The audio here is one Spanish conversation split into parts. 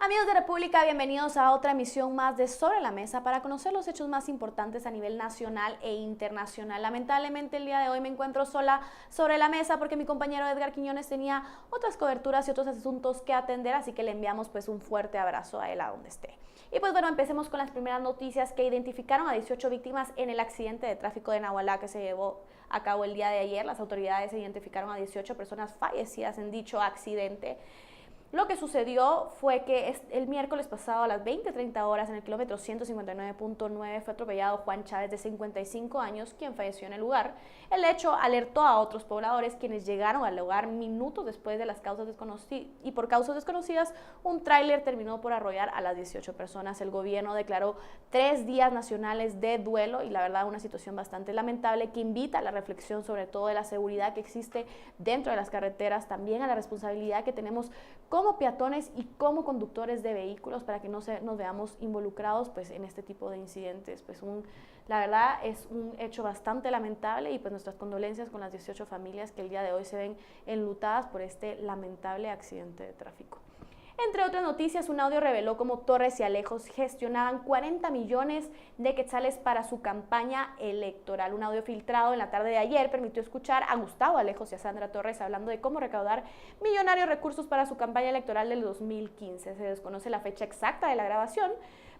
Amigos de República, bienvenidos a otra emisión más de Sobre la Mesa para conocer los hechos más importantes a nivel nacional e internacional. Lamentablemente el día de hoy me encuentro sola sobre la mesa porque mi compañero Edgar Quiñones tenía otras coberturas y otros asuntos que atender, así que le enviamos pues un fuerte abrazo a él a donde esté. Y pues bueno, empecemos con las primeras noticias que identificaron a 18 víctimas en el accidente de tráfico de Nahualá que se llevó a cabo el día de ayer. Las autoridades identificaron a 18 personas fallecidas en dicho accidente. Lo que sucedió fue que el miércoles pasado a las 20:30 horas en el kilómetro 159.9 fue atropellado Juan Chávez de 55 años, quien falleció en el lugar. El hecho alertó a otros pobladores quienes llegaron al lugar minutos después de las causas desconocidas y por causas desconocidas un tráiler terminó por arrollar a las 18 personas. El gobierno declaró 3 días nacionales de duelo y la verdad una situación bastante lamentable que invita a la reflexión sobre todo de la seguridad que existe dentro de las carreteras, también a la responsabilidad que tenemos como peatones y como conductores de vehículos para que no nos veamos involucrados pues en este tipo de incidentes. Pues la verdad es un hecho bastante lamentable y pues nuestras condolencias con las 18 familias que el día de hoy se ven enlutadas por este lamentable accidente de tráfico. Entre otras noticias, un audio reveló cómo Torres y Alejos gestionaban 40 millones de quetzales para su campaña electoral. Un audio filtrado en la tarde de ayer permitió escuchar a Gustavo Alejos y a Sandra Torres hablando de cómo recaudar millonarios recursos para su campaña electoral del 2015. Se desconoce la fecha exacta de la grabación,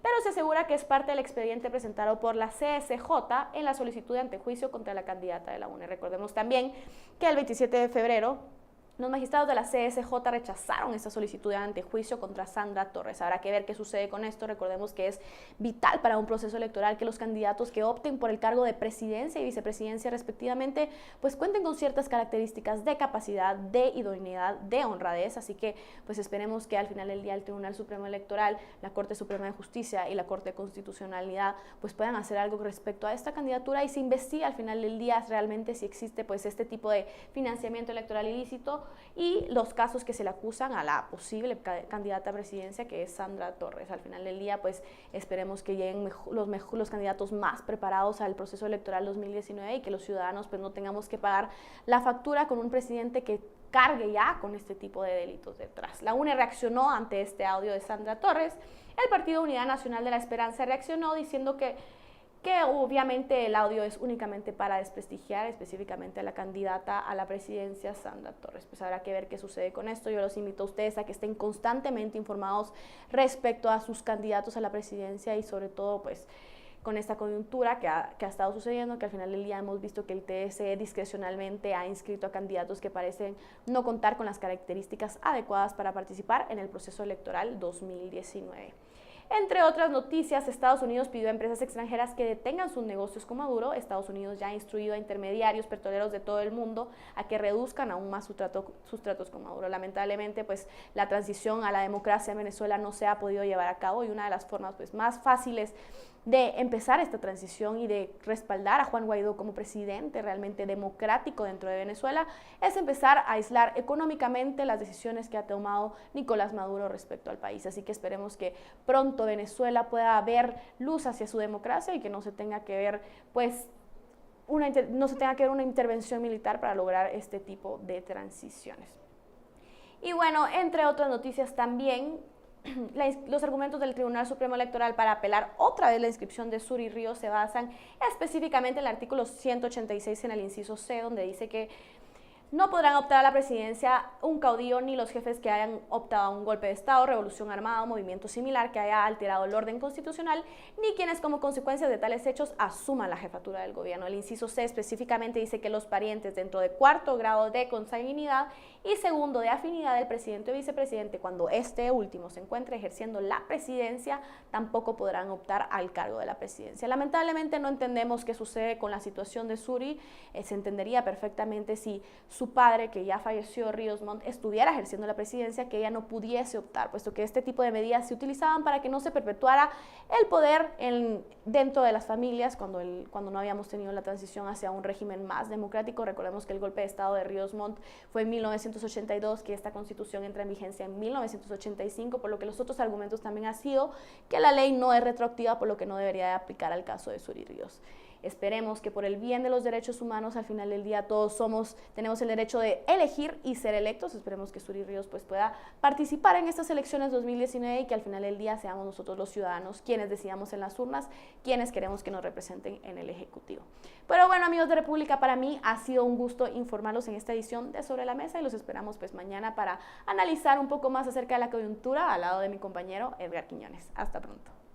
pero se asegura que es parte del expediente presentado por la CSJ en la solicitud de antejuicio contra la candidata de la UNE. Recordemos también que el 27 de febrero los magistrados de la CSJ rechazaron esta solicitud de antejuicio contra Sandra Torres. Habrá que ver qué sucede con esto. Recordemos que es vital para un proceso electoral que los candidatos que opten por el cargo de presidencia y vicepresidencia respectivamente, pues cuenten con ciertas características de capacidad, de idoneidad, de honradez. Así que pues esperemos que al final del día el Tribunal Supremo Electoral, la Corte Suprema de Justicia y la Corte de Constitucionalidad pues puedan hacer algo respecto a esta candidatura y se investigue al final del día realmente si existe pues este tipo de financiamiento electoral ilícito y los casos que se le acusan a la posible candidata a presidencia que es Sandra Torres. Al final del día pues esperemos que lleguen los candidatos más preparados al proceso electoral 2019 y que los ciudadanos pues no tengamos que pagar la factura con un presidente que cargue ya con este tipo de delitos detrás. La UNE reaccionó ante este audio de Sandra Torres. El Partido Unidad Nacional de la Esperanza reaccionó diciendo que obviamente el audio es únicamente para desprestigiar específicamente a la candidata a la presidencia Sandra Torres. Pues habrá que ver qué sucede con esto. Yo los invito a ustedes a que estén constantemente informados respecto a sus candidatos a la presidencia y sobre todo pues con esta coyuntura que ha estado sucediendo, que al final del día hemos visto que el TSE discrecionalmente ha inscrito a candidatos que parecen no contar con las características adecuadas para participar en el proceso electoral 2019. Entre otras noticias, Estados Unidos pidió a empresas extranjeras que detengan sus negocios con Maduro. Estados Unidos ya ha instruido a intermediarios petroleros de todo el mundo a que reduzcan aún más sus tratos con Maduro. Lamentablemente, pues la transición a la democracia en Venezuela no se ha podido llevar a cabo y una de las formas pues, más fáciles de empezar esta transición y de respaldar a Juan Guaidó como presidente realmente democrático dentro de Venezuela es empezar a aislar económicamente las decisiones que ha tomado Nicolás Maduro respecto al país. Así que esperemos que pronto Venezuela pueda ver luz hacia su democracia y que no se tenga que ver pues una intervención militar para lograr este tipo de transiciones. Y bueno, entre otras noticias también, los argumentos del Tribunal Supremo Electoral para apelar otra vez la inscripción de Zury Ríos se basan específicamente en el artículo 186 en el inciso C, donde dice que no podrán optar a la presidencia un caudillo ni los jefes que hayan optado a un golpe de Estado, revolución armada o movimiento similar que haya alterado el orden constitucional, ni quienes como consecuencia de tales hechos asuman la jefatura del gobierno. El inciso C específicamente dice que los parientes dentro de 4º grado de consanguinidad y 2º de afinidad del presidente o vicepresidente, cuando este último se encuentre ejerciendo la presidencia, tampoco podrán optar al cargo de la presidencia. Lamentablemente no entendemos qué sucede con la situación de Zury. Se entendería perfectamente si su padre, que ya falleció, Ríos Montt, estuviera ejerciendo la presidencia, que ella no pudiese optar, puesto que este tipo de medidas se utilizaban para que no se perpetuara el poder dentro de las familias cuando no habíamos tenido la transición hacia un régimen más democrático. Recordemos que el golpe de Estado de Ríos Montt fue en 1982, que esta constitución entra en vigencia en 1985, por lo que los otros argumentos también han sido que la ley no es retroactiva, por lo que no debería de aplicar al caso de Zury Ríos. Esperemos que por el bien de los derechos humanos, al final del día todos tenemos el derecho de elegir y ser electos. Esperemos que Suri Ríos pues pueda participar en estas elecciones 2019 y que al final del día seamos nosotros los ciudadanos quienes decidamos en las urnas quienes queremos que nos representen en el Ejecutivo. Pero bueno, amigos de República, para mí ha sido un gusto informarlos en esta edición de Sobre la Mesa y los esperamos pues mañana para analizar un poco más acerca de la coyuntura al lado de mi compañero Edgar Quiñones. Hasta pronto.